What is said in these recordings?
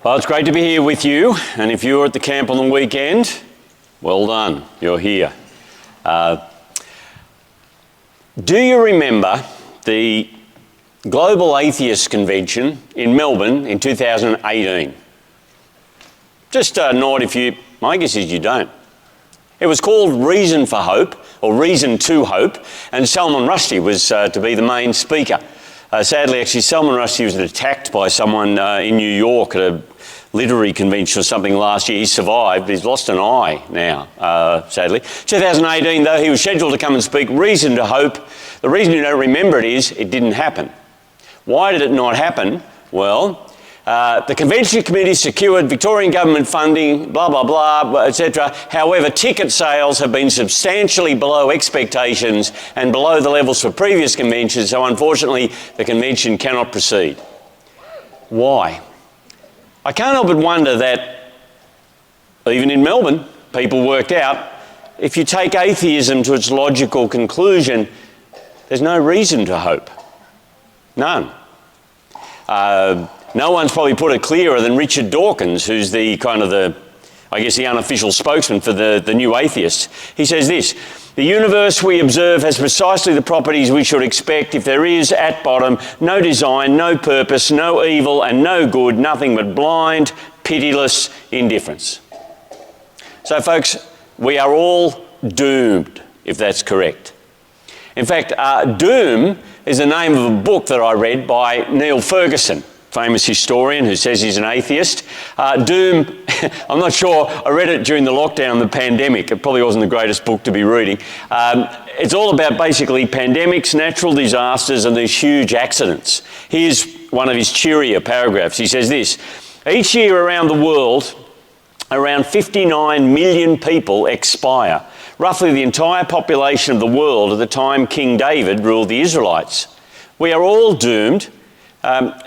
Well, it's great to be here with you, and if you were at the camp on the weekend, well done, you're here. Do you remember the Global Atheist Convention in Melbourne in 2018? Just nod if you, my guess is you don't. It was called Reason for Hope, or Reason to Hope, and Salman Rushdie was to be the main speaker. Sadly, actually, Salman Rushdie was attacked by someone in New York at a literary convention or something last year. He survived, but he's lost an eye now, sadly. 2018, though, he was scheduled to come and speak Reason to Hope. The reason you don't remember it is it didn't happen. Why did it not happen? Well, the convention committee secured Victorian government funding, blah, blah, blah, etc. However, ticket sales have been substantially below expectations and below the levels for previous conventions, so unfortunately the convention cannot proceed. Why? I can't help but wonder that, even in Melbourne, people worked out, if you take atheism to its logical conclusion, there's no reason to hope. None. No one's probably put it clearer than Richard Dawkins, who's the unofficial spokesman for the New Atheists. He says this: "The universe we observe has precisely the properties we should expect if there is, at bottom, no design, no purpose, no evil and no good, nothing but blind, pitiless indifference." So folks, we are all doomed, if that's correct. In fact, Doom is the name of a book that I read by Neil Ferguson, famous historian who says he's an atheist. Doom, I'm not sure, I read it during the lockdown, the pandemic. It probably wasn't the greatest book to be reading. It's all about basically pandemics, natural disasters and these huge accidents. Here's one of his cheerier paragraphs. He says this: "Each year around the world, around 59 million people expire, roughly the entire population of the world at the time King David ruled the Israelites. We are all doomed.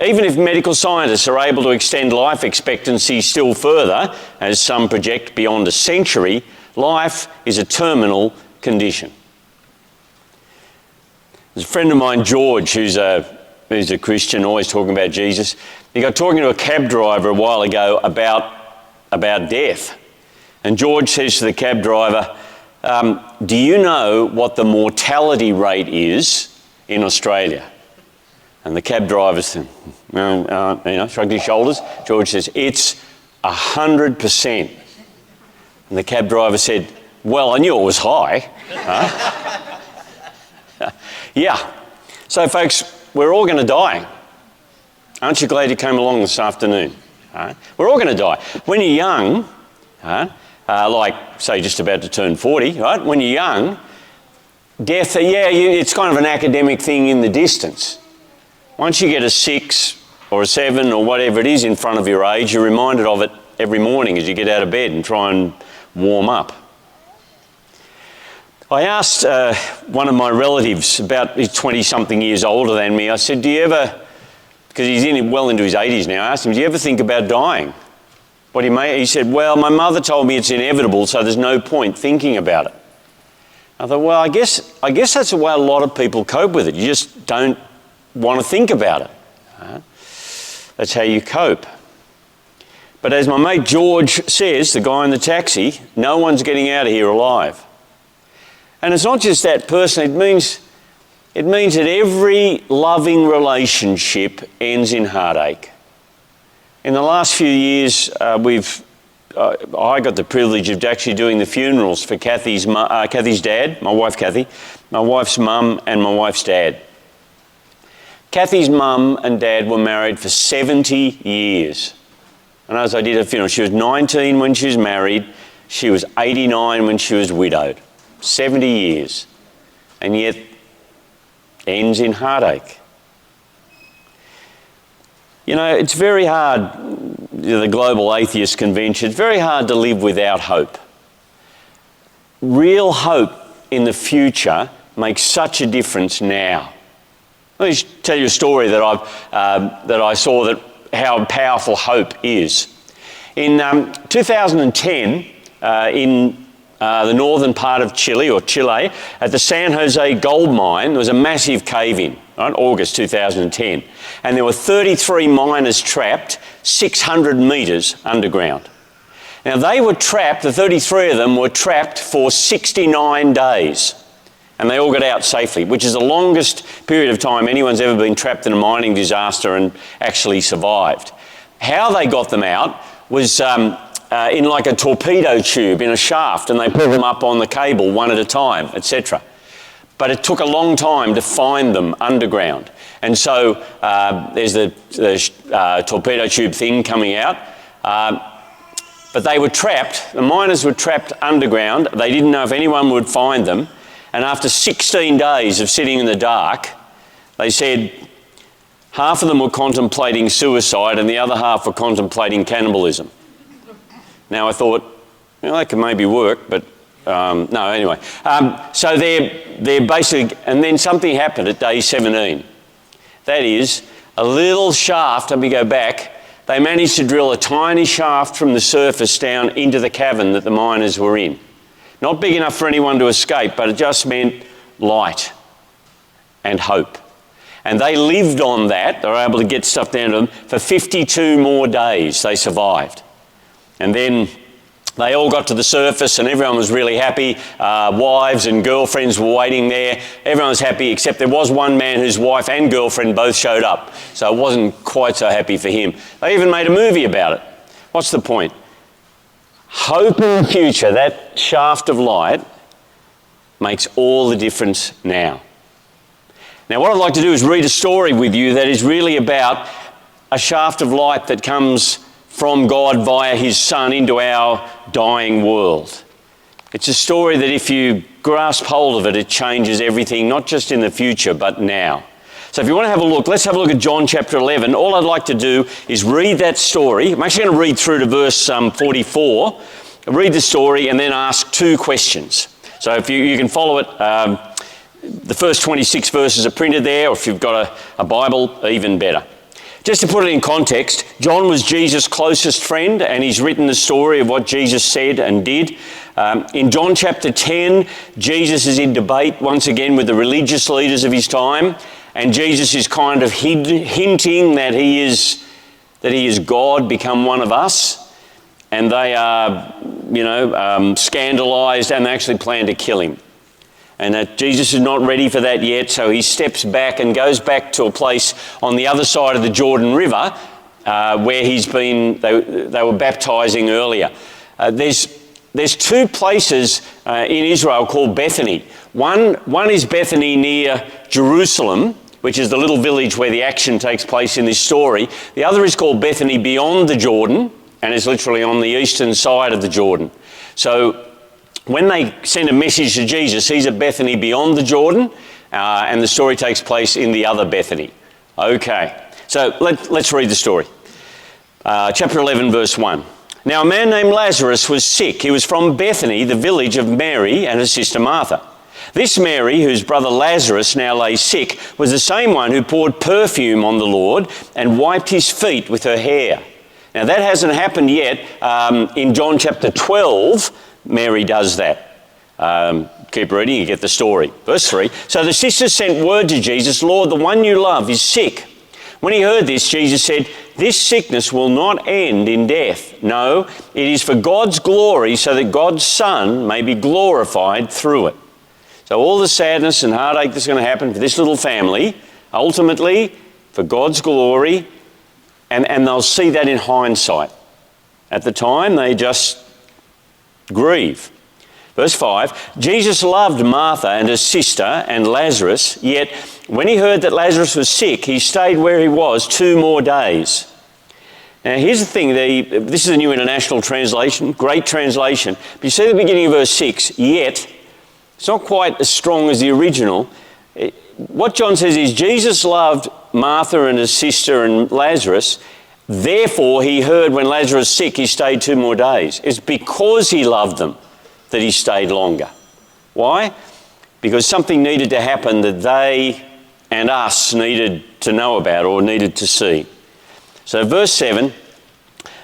Even if medical scientists are able to extend life expectancy still further, as some project beyond a century, life is a terminal condition." There's a friend of mine, George, who's a Christian, always talking about Jesus. He got talking to a cab driver a while ago about death. And George says to the cab driver, "Do you know what the mortality rate is in Australia?" And the cab driver shrugged his shoulders. George says, "It's 100%. And the cab driver said, "Well, I knew it was high." Yeah. So folks, we're all going to die. Aren't you glad you came along this afternoon? We're all going to die. When you're young, like say just about to turn 40, right? When you're young, death, it's kind of an academic thing in the distance. Once you get a 6 or a 7 or whatever it is in front of your age, you're reminded of it every morning as you get out of bed and try and warm up. I asked one of my relatives, about he's 20-something years older than me, I said, "Do you ever," because he's well into his 80s now, I asked him, "Do you ever think about dying?" What he made, he said, "Well, my mother told me it's inevitable, so there's no point thinking about it." I thought, well, I guess that's the way a lot of people cope with it. You just don't want to think about it. That's how you cope. But as my mate George says, the guy in the taxi, no one's getting out of here alive. And it's not just that person, it means that every loving relationship ends in heartache. In the last few years, I got the privilege of actually doing the funerals for Kathy's dad, my wife Kathy, my wife's mum and my wife's dad. Kathy's mum and dad were married for 70 years. And as I did her funeral, she was 19 when she was married, she was 89 when she was widowed. 70 years. And yet, ends in heartache. You know, it's very hard, the Global Atheist Convention, it's very hard to live without hope. Real hope in the future makes such a difference now. Let me tell you a story that I saw how powerful hope is. In 2010, in the northern part of Chile, at the San Jose gold mine, there was a massive cave-in, right, August 2010. And there were 33 miners trapped 600 metres underground. Now they were trapped, the 33 of them were trapped for 69 days. And they all got out safely, which is the longest period of time anyone's ever been trapped in a mining disaster and actually survived. How they got them out was in like a torpedo tube in a shaft, and they put them up on the cable one at a time, etc. But it took a long time to find them underground. And so there's the torpedo tube thing coming out. But they were trapped, the miners were trapped underground. They didn't know if anyone would find them. And after 16 days of sitting in the dark, they said half of them were contemplating suicide and the other half were contemplating cannibalism. Now I thought, well, that could maybe work, but no, anyway. So they're basically, and then something happened at day 17. That is, a little shaft, let me go back, they managed to drill a tiny shaft from the surface down into the cavern that the miners were in. Not big enough for anyone to escape, but it just meant light and hope. And they lived on that. They were able to get stuff down to them for 52 more days. They survived. And then they all got to the surface and everyone was really happy. Wives and girlfriends were waiting there. Everyone was happy, except there was one man whose wife and girlfriend both showed up. So it wasn't quite so happy for him. They even made a movie about it. What's the point? Hope in the future, that shaft of light, makes all the difference now. Now what I'd like to do is read a story with you that is really about a shaft of light that comes from God via his Son into our dying world. It's a story that if you grasp hold of it, it changes everything, not just in the future, but now. So if you want to have a look, let's have a look at John chapter 11. All I'd like to do is read that story. I'm actually going to read through to verse 44, read the story and then ask two questions. So if you can follow it, the first 26 verses are printed there, or if you've got a Bible, even better. Just to put it in context, John was Jesus' closest friend and he's written the story of what Jesus said and did. In John chapter 10, Jesus is in debate once again with the religious leaders of his time, and Jesus is kind of hinting that he is God become one of us, and they are, scandalised and they actually plan to kill him. And that Jesus is not ready for that yet, so he steps back and goes back to a place on the other side of the Jordan River where they were baptising earlier. There's two places in Israel called Bethany. One is Bethany near Jerusalem, which is the little village where the action takes place in this story. The other is called Bethany beyond the Jordan, and is literally on the eastern side of the Jordan. So when they send a message to Jesus, he's at Bethany beyond the Jordan, and the story takes place in the other Bethany. Okay, so let's read the story. Chapter 11, verse 1. Now a man named Lazarus was sick. He was from Bethany, the village of Mary and her sister Martha. This Mary, whose brother Lazarus now lay sick, was the same one who poured perfume on the Lord and wiped his feet with her hair. Now that hasn't happened yet. In John chapter 12, Mary does that. Keep reading, you get the story. Verse 3, so the sisters sent word to Jesus, Lord, the one you love is sick. When he heard this, Jesus said, this sickness will not end in death. No, it is for God's glory, so that God's Son may be glorified through it. So all the sadness and heartache that's going to happen for this little family, ultimately for God's glory, and they'll see that in hindsight. At the time, they just grieve. Verse 5, Jesus loved Martha and her sister and Lazarus, yet when he heard that Lazarus was sick, he stayed where he was 2 more days. Now here's the thing, this is a New International Translation, great translation. But you see the beginning of verse 6, yet, it's not quite as strong as the original. What John says is Jesus loved Martha and his sister and Lazarus, therefore he heard when Lazarus was sick, he stayed 2 more days. It's because he loved them that he stayed longer. Why? Because something needed to happen that they and us needed to know about or needed to see. So verse 7,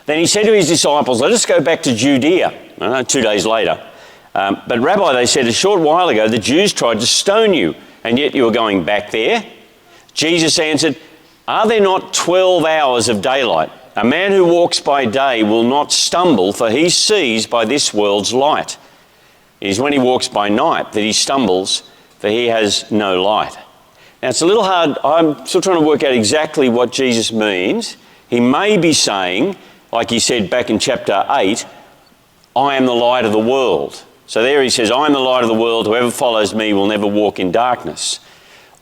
then he said to his disciples, let us go back to Judea. 2 days later. But Rabbi, they said, a short while ago the Jews tried to stone you, and yet you are going back there? Jesus answered, are there not 12 hours of daylight? A man who walks by day will not stumble, for he sees by this world's light. It is when he walks by night that he stumbles, for he has no light. Now it's a little hard, I'm still trying to work out exactly what Jesus means. He may be saying, like he said back in chapter 8, I am the light of the world. So there he says, I am the light of the world, whoever follows me will never walk in darkness.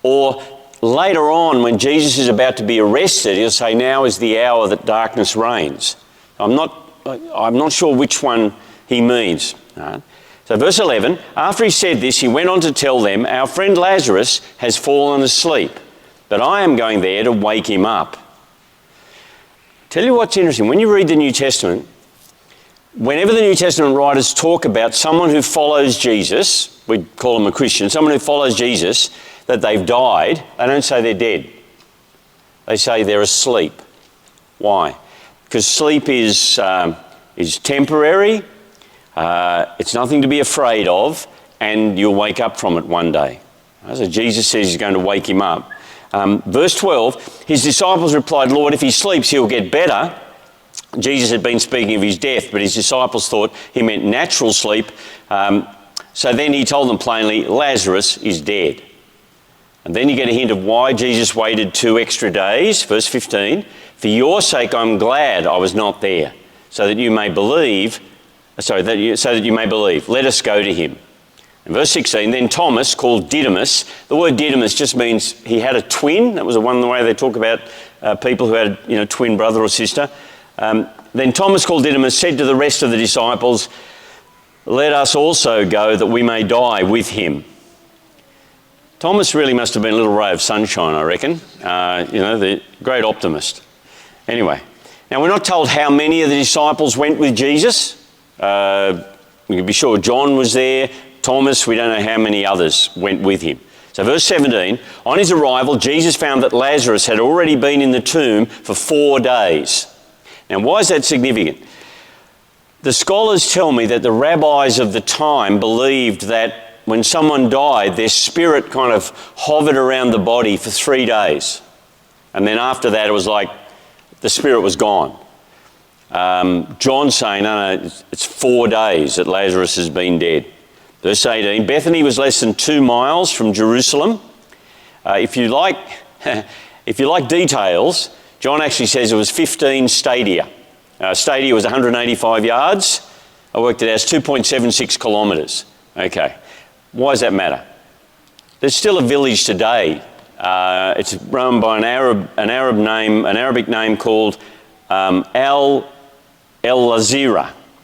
Or later on, when Jesus is about to be arrested, he'll say, now is the hour that darkness reigns. I'm not sure which one he means. Right? So verse 11, after he said this, he went on to tell them, our friend Lazarus has fallen asleep, but I am going there to wake him up. Tell you what's interesting, when you read the New Testament, whenever the New Testament writers talk about someone who follows Jesus, we call them a Christian, someone who follows Jesus, that they've died, they don't say they're dead. They say they're asleep. Why? Because sleep is temporary, it's nothing to be afraid of, and you'll wake up from it one day. So Jesus says he's going to wake him up. Verse 12, his disciples replied, Lord, if he sleeps, he'll get better. Jesus had been speaking of his death, but his disciples thought he meant natural sleep. So then he told them plainly, Lazarus is dead. And then you get a hint of why Jesus waited 2 extra days. Verse 15, for your sake I'm glad I was not there, so that you may believe. So that you may believe. Let us go to him. In verse 16, then Thomas, called Didymus, the word Didymus just means he had a twin. That was the way they talk about people who had twin brother or sister. Then Thomas, called Didymus, said to the rest of the disciples, let us also go that we may die with him. Thomas really must have been a little ray of sunshine, I reckon. The great optimist. Anyway, now we're not told how many of the disciples went with Jesus. We can be sure John was there, Thomas, we don't know how many others went with him. So verse 17, on his arrival, Jesus found that Lazarus had already been in the tomb for 4 days. Now why is that significant? The scholars tell me that the rabbis of the time believed that when someone died, their spirit kind of hovered around the body for 3 days. And then after that, it was like the spirit was gone. John's saying, no, it's 4 days that Lazarus has been dead. Verse 18, Bethany was less than 2 miles from Jerusalem. If you like details, John actually says it was 15 stadia. Stadia was 185 yards. I worked it out, it's 2.76 kilometres. Okay, why does that matter? There's still a village today. It's run by an Arabic name called El-Lazira,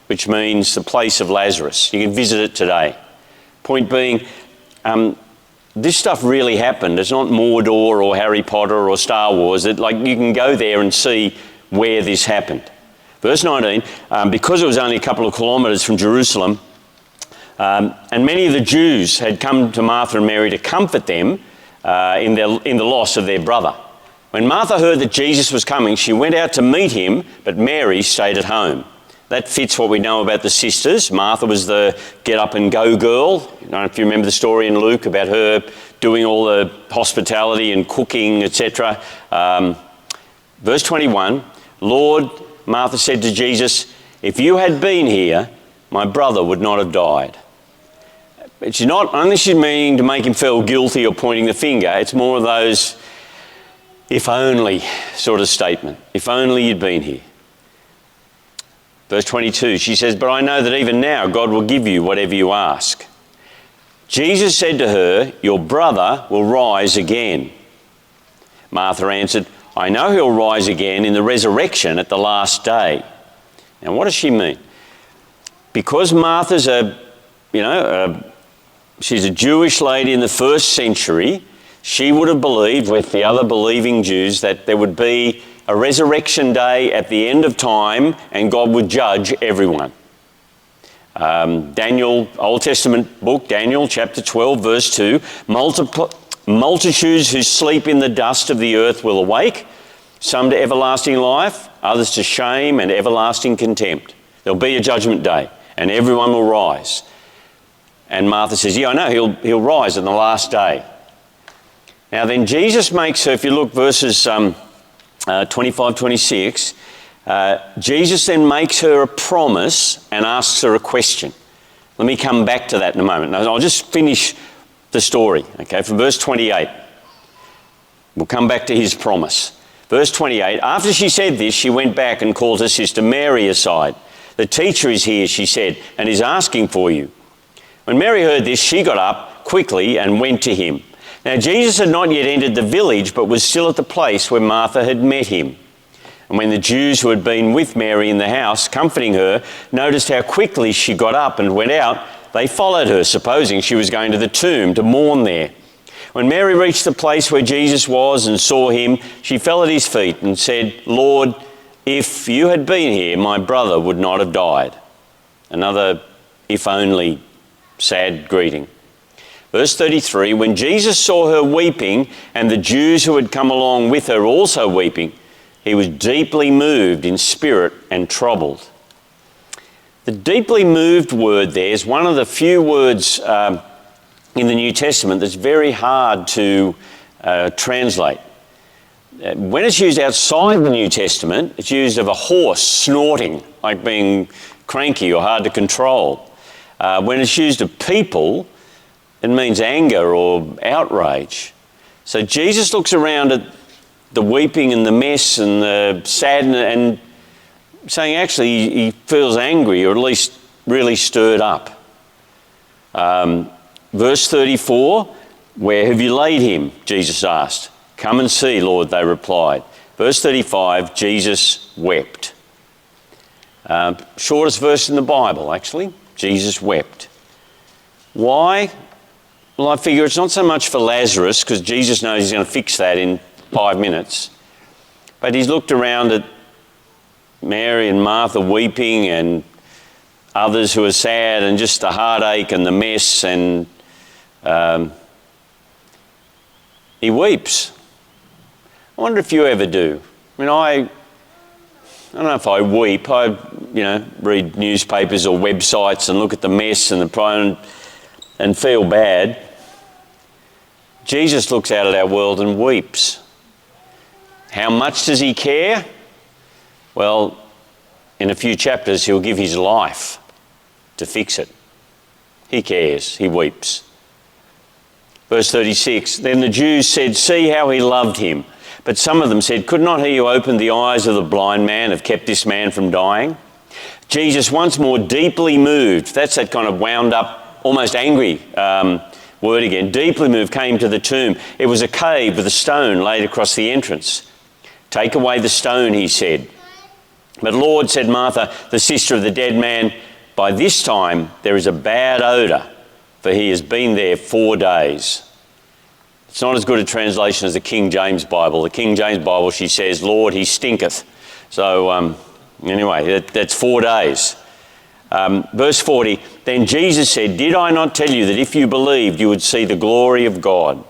which means the place of Lazarus. You can visit it today. Point being, this stuff really happened. It's not Mordor or Harry Potter or Star Wars. You can go there and see where this happened. Verse 19, because it was only a couple of kilometres from Jerusalem, and many of the Jews had come to Martha and Mary to comfort them in the loss of their brother. When Martha heard that Jesus was coming, she went out to meet him, but Mary stayed at home. That fits what we know about the sisters. Martha was the get-up-and-go girl. I don't know if you remember the story in Luke about her doing all the hospitality and cooking, etc. Verse 21, Lord, Martha said to Jesus, if you had been here, my brother would not have died. But she's not only meaning to make him feel guilty or pointing the finger. It's more of those if only sort of statement. If only you'd been here. Verse 22, she says, but I know that even now God will give you whatever you ask. Jesus said to her, your brother will rise again. Martha answered, I know he'll rise again in the resurrection at the last day. Now what does she mean? Because Martha's she's a Jewish lady in the 1st century, she would have believed with the other believing Jews that there would be a resurrection day at the end of time and God would judge everyone. Daniel, Old Testament book, Daniel chapter 12 verse 2, multitudes who sleep in the dust of the earth will awake, some to everlasting life, others to shame and everlasting contempt. There'll be a judgment day and everyone will rise. And Martha says, yeah, I know, he'll rise in the last day. Now then Jesus makes her, if you look verses 25, 26, Jesus then makes her a promise and asks her a question. Let me come back to that in a moment. Now, I'll just finish the story, okay, from verse 28. We'll come back to his promise. Verse 28, after she said this, she went back and called her sister Mary aside. The teacher is here, she said, and is asking for you. When Mary heard this, she got up quickly and went to him. Now, Jesus had not yet entered the village, but was still at the place where Martha had met him. And when the Jews who had been with Mary in the house, comforting her, noticed how quickly she got up and went out, they followed her, supposing she was going to the tomb to mourn there. When Mary reached the place where Jesus was and saw him, she fell at his feet and said, Lord, if you had been here, my brother would not have died. Another if only sad greeting. Verse 33, when Jesus saw her weeping and the Jews who had come along with her also weeping, he was deeply moved in spirit and troubled. The deeply moved word there is one of the few words in the New Testament that's very hard to translate. When it's used outside the New Testament, it's used of a horse snorting, like being cranky or hard to control. When it's used of people, it means anger or outrage. So Jesus looks around at the weeping and the mess and the sadness and saying actually he feels angry or at least really stirred up. Verse 34, where have you laid him? Jesus asked. Come and see, Lord, they replied. Verse 35, Jesus wept. Shortest verse in the Bible, actually. Jesus wept. Why? Well, I figure it's not so much for Lazarus, because Jesus knows he's going to fix that in 5 minutes. But he's looked around at Mary and Martha weeping and others who are sad and just the heartache and the mess, and he weeps. I wonder if you ever do. I mean, I don't know if I weep. I, read newspapers or websites and look at the mess and the problem and feel bad. Jesus looks out at our world and weeps. How much does he care? Well, in a few chapters, he'll give his life to fix it. He cares. He weeps. Verse 36, then the Jews said, see how he loved him. But some of them said, could not he who opened the eyes of the blind man have kept this man from dying? Jesus, once more deeply moved, that's that kind of wound up, almost angry word again, deeply moved, came to the tomb. It was a cave with a stone laid across the entrance. Take away the stone, he said. But Lord, said Martha, the sister of the dead man, by this time there is a bad odour, for he has been there 4 days. It's not as good a translation as the King James Bible. The King James Bible, she says, Lord, he stinketh. So anyway, that's 4 days. Verse 40, then Jesus said, did I not tell you that if you believed, you would see the glory of God?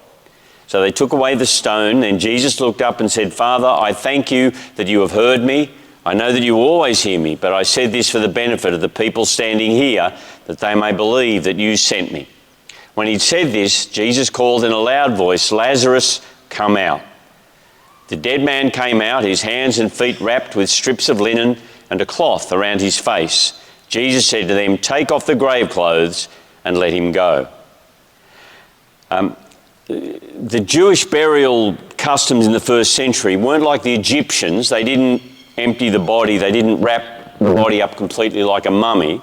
So they took away the stone. Then Jesus looked up and said, Father, I thank you that you have heard me. I know that you always hear me, but I said this for the benefit of the people standing here, that they may believe that you sent me. When he'd said this, Jesus called in a loud voice, Lazarus, come out. The dead man came out, his hands and feet wrapped with strips of linen and a cloth around his face. Jesus said to them, take off the grave clothes and let him go. The Jewish burial customs in the first century weren't like the Egyptians. They didn't empty the body, they didn't wrap the body up completely like a mummy,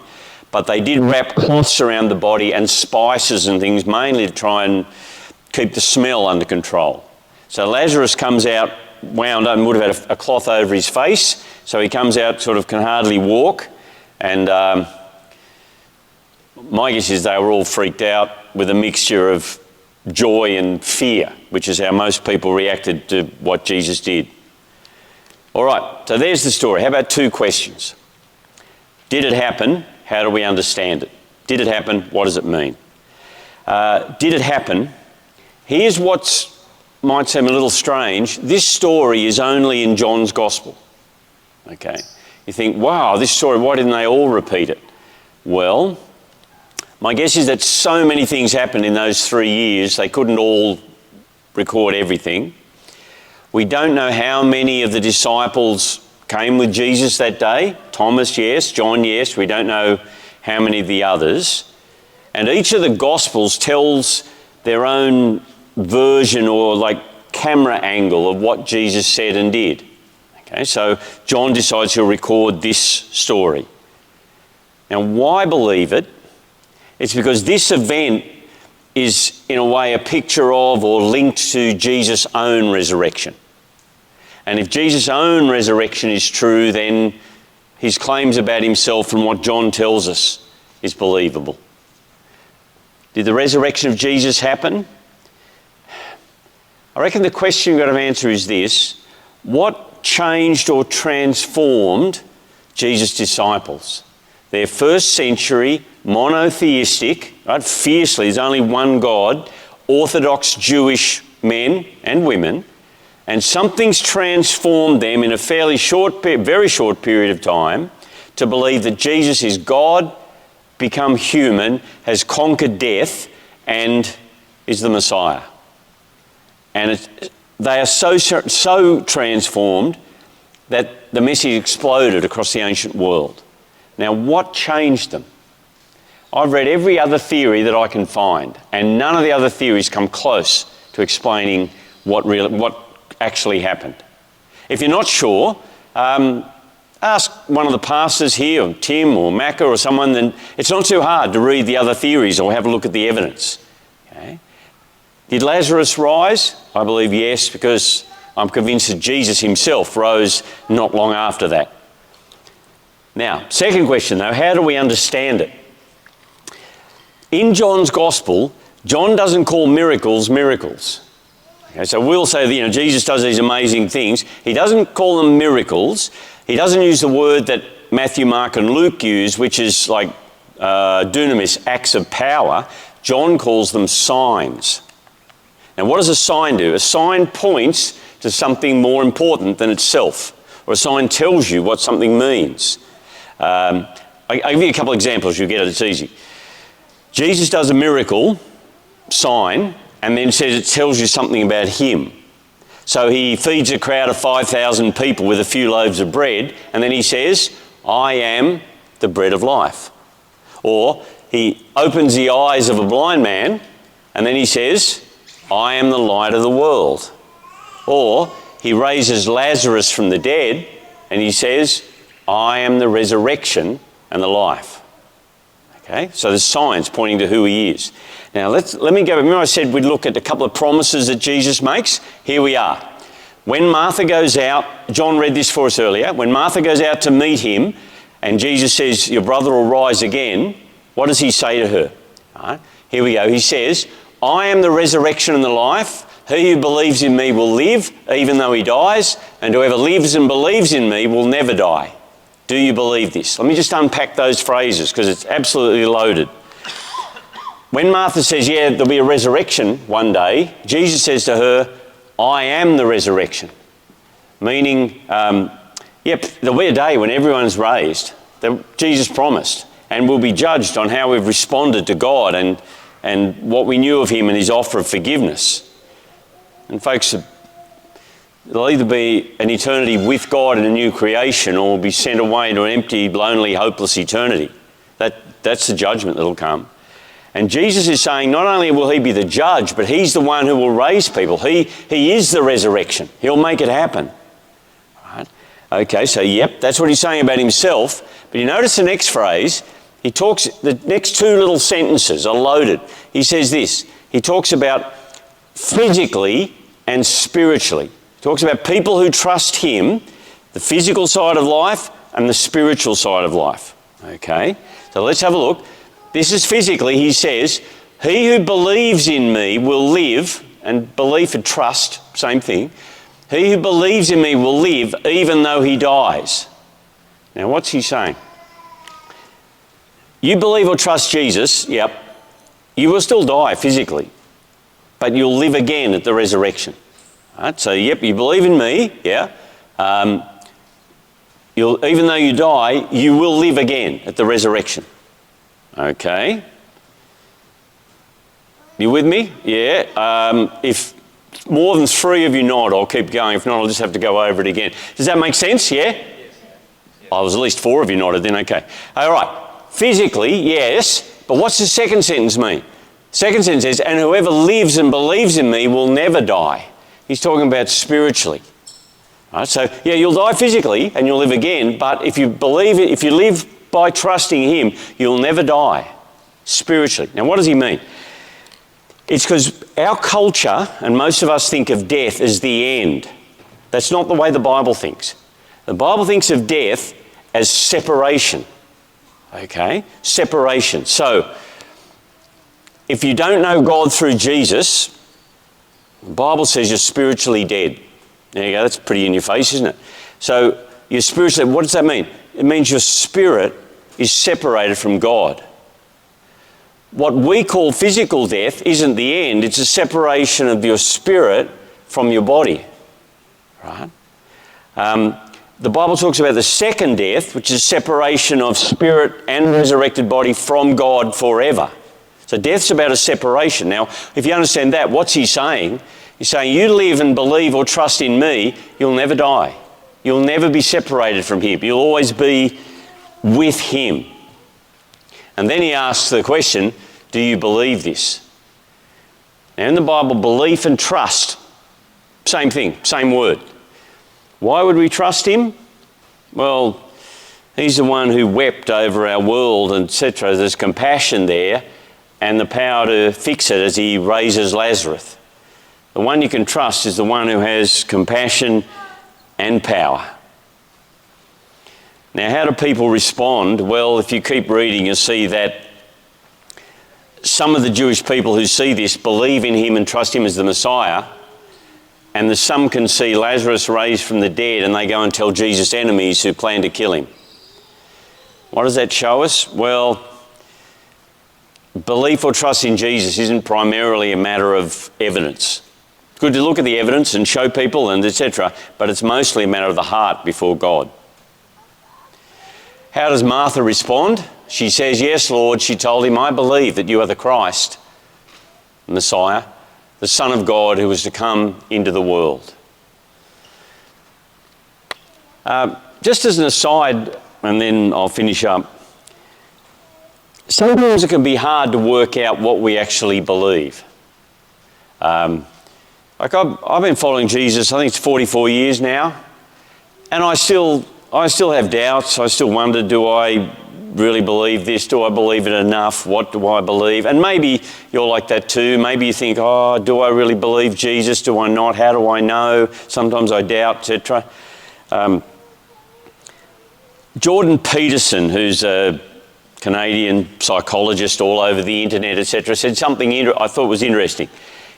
but they did wrap cloths around the body and spices and things, mainly to try and keep the smell under control. So Lazarus comes out wound up and would have had a cloth over his face, so he comes out, sort of can hardly walk, and my guess is they were all freaked out with a mixture of joy and fear, which is how most people reacted to what Jesus did. All right, so there's the story. How about 2 questions? Did it happen? How do we understand it? Did it happen? What does it mean? Did it happen? Here's what might seem a little strange. This story is only in John's Gospel. Okay. You think, wow, this story, why didn't they all repeat it? Well, my guess is that so many things happened in those 3 years, they couldn't all record everything. We don't know how many of the disciples came with Jesus that day. Thomas, yes. John, yes. We don't know how many of the others. And each of the Gospels tells their own version or like camera angle of what Jesus said and did. Okay, so John decides he'll record this story. Now, why believe it? It's because this event is, in a way, a picture of or linked to Jesus' own resurrection. And if Jesus' own resurrection is true, then his claims about himself and what John tells us is believable. Did the resurrection of Jesus happen? I reckon the question you've got to answer is this: what changed or transformed Jesus' disciples? They're first century, monotheistic, right? Fiercely, there's only one God, Orthodox Jewish men and women, and something's transformed them in a very short period of time to believe that Jesus is God, become human, has conquered death, and is the Messiah. And they are so transformed that the message exploded across the ancient world. Now, what changed them? I've read every other theory that I can find, and none of the other theories come close to explaining what actually happened. If you're not sure, ask one of the pastors here, or Tim or Macca or someone. Then it's not too hard to read the other theories or have a look at the evidence. Okay? Did Lazarus rise? I believe yes, because I'm convinced that Jesus himself rose not long after that. Now, second question though, how do we understand it? In John's Gospel, John doesn't call miracles miracles. Okay, so we'll say that, Jesus does these amazing things. He doesn't call them miracles. He doesn't use the word that Matthew, Mark and Luke use, which is like dunamis, acts of power. John calls them signs. Now, what does a sign do? A sign points to something more important than itself, or a sign tells you what something means. I'll give you a couple of examples, you'll get it, it's easy. Jesus does a miracle, sign, and then says it tells you something about him. So he feeds a crowd of 5,000 people with a few loaves of bread, and then he says, I am the bread of life. Or he opens the eyes of a blind man, and then he says, I am the light of the world. Or he raises Lazarus from the dead, and he says, I am the resurrection and the life. Okay, so there's signs pointing to who he is. Now let me go. Remember I said we'd look at a couple of promises that Jesus makes? Here we are. When Martha goes out, John read this for us earlier, when Martha goes out to meet him and Jesus says, your brother will rise again, what does he say to her? All right, here we go. He says, I am the resurrection and the life. He who believes in me will live even though he dies, and whoever lives and believes in me will never die. Do you believe this? Let me just unpack those phrases because it's absolutely loaded. When Martha says, yeah, there'll be a resurrection one day, Jesus says to her, I am the resurrection. Meaning, there'll be a day when everyone's raised, that Jesus promised, and we'll be judged on how we've responded to God and what we knew of him and his offer of forgiveness. And folks, there'll either be an eternity with God in a new creation or be sent away to an empty, lonely, hopeless eternity. That's the judgment that'll come. And Jesus is saying not only will he be the judge, but he's the one who will raise people. He is the resurrection. He'll make it happen. Right? Okay, so that's what he's saying about himself. But you notice the next phrase, the next two little sentences are loaded. He says this, he talks about physically and spiritually. He talks about people who trust him, the physical side of life and the spiritual side of life. Okay, so let's have a look. This is physically, he says, he who believes in me will live, and belief and trust, same thing. He who believes in me will live even though he dies. Now what's he saying? You believe or trust Jesus, you will still die physically, but you'll live again at the resurrection. Right? So, you believe in me, even though you die, you will live again at the resurrection. Okay. You with me? Yeah. If more than three of you nod, I'll keep going. If not, I'll just have to go over it again. Does that make sense? Yeah? I was at least 4 of you nodded then, okay. All right. Physically, yes, but what's the second sentence mean? Second sentence says, and whoever lives and believes in me will never die. He's talking about spiritually. All right, so, yeah, you'll die physically and you'll live again, but if you believe it, if you live by trusting him, you'll never die spiritually. Now, what does he mean? It's because our culture, and most of us think of death as the end. That's not the way the Bible thinks. The Bible thinks of death as separation. Okay? Separation. So, if you don't know God through Jesus, the Bible says you're spiritually dead. There you go, that's pretty in your face, isn't it? So, you're spiritually, what does that mean? It means your spirit is separated from God. What we call physical death isn't the end, it's a separation of your spirit from your body. Right? The Bible talks about the second death, which is separation of spirit and resurrected body from God forever. So death's about a separation. Now, if you understand that, what's he saying? He's saying, you live and believe or trust in me, you'll never die. You'll never be separated from him. You'll always be with him. And then he asks the question, do you believe this? Now in the Bible, belief and trust, same thing, same word. Why would we trust him? Well, he's the one who wept over our world, etc. There's compassion there and the power to fix it as he raises Lazarus. The one you can trust is the one who has compassion and power. Now, how do people respond? Well, if you keep reading, you'll see that some of the Jewish people who see this believe in him and trust him as the Messiah, and some can see Lazarus raised from the dead and they go and tell Jesus' enemies who plan to kill him. What does that show us? Well, belief or trust in Jesus isn't primarily a matter of evidence. It's good to look at the evidence and show people and etc., but it's mostly a matter of the heart before God. How does Martha respond? She says, yes, Lord. She told him, I believe that you are the Christ, the Messiah, the Son of God who was to come into the world. Just as an aside, and then I'll finish up, sometimes it can be hard to work out what we actually believe. I've been following Jesus, I think it's 44 years now, and I still have doubts. I still wonder, do I really believe this? Do I believe it enough? What do I believe? And maybe you're like that too. Maybe you think, oh, do I really believe Jesus? Do I not? How do I know? Sometimes I doubt, etc. Jordan Peterson, who's a Canadian psychologist all over the internet, etc., said something I thought was interesting.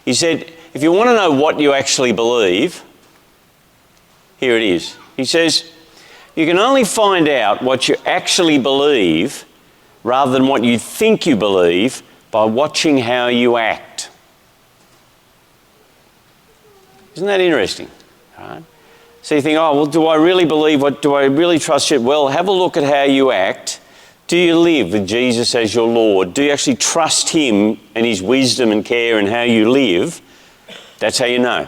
He said, if you want to know what you actually believe, here it is. He says, you can only find out what you actually believe rather than what you think you believe by watching how you act. Isn't that interesting? Right? So you think, oh, well, do I really believe do I really trust you? Well, have a look at how you act. Do you live with Jesus as your Lord? Do you actually trust him and his wisdom and care and how you live? That's how you know.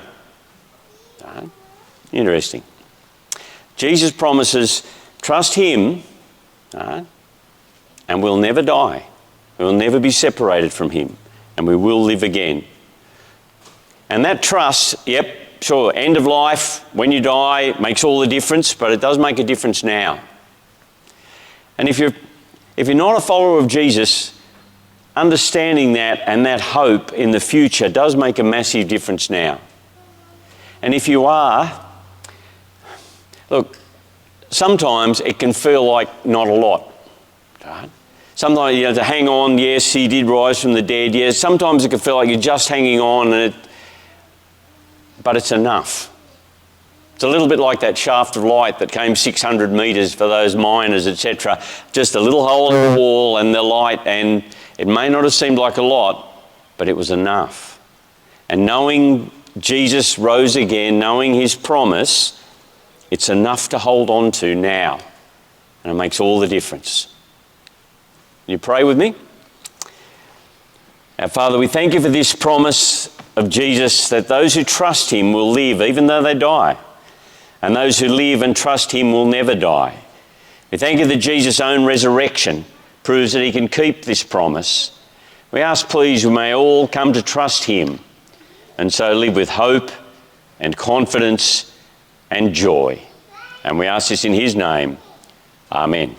Right? Interesting. Jesus promises, trust him, right? And we'll never die. We'll never be separated from him, and we will live again. And that trust, yep, sure, end of life, when you die, makes all the difference, but it does make a difference now. And if you're not a follower of Jesus, understanding that and that hope in the future does make a massive difference now. And if you are, look, sometimes it can feel like not a lot. Right? Sometimes, to hang on, yes, he did rise from the dead, yes. Sometimes it can feel like you're just hanging on, but it's enough. It's a little bit like that shaft of light that came 600 metres for those miners, etc. Just a little hole in the wall and the light, and it may not have seemed like a lot, but it was enough. And knowing Jesus rose again, knowing his promise, it's enough to hold on to now. And it makes all the difference. You pray with me? Our Father, we thank you for this promise of Jesus that those who trust him will live even though they die. And those who live and trust him will never die. We thank you that Jesus' own resurrection proves that he can keep this promise. We ask, please, we may all come to trust him and so live with hope and confidence and joy. And we ask this in his name. Amen.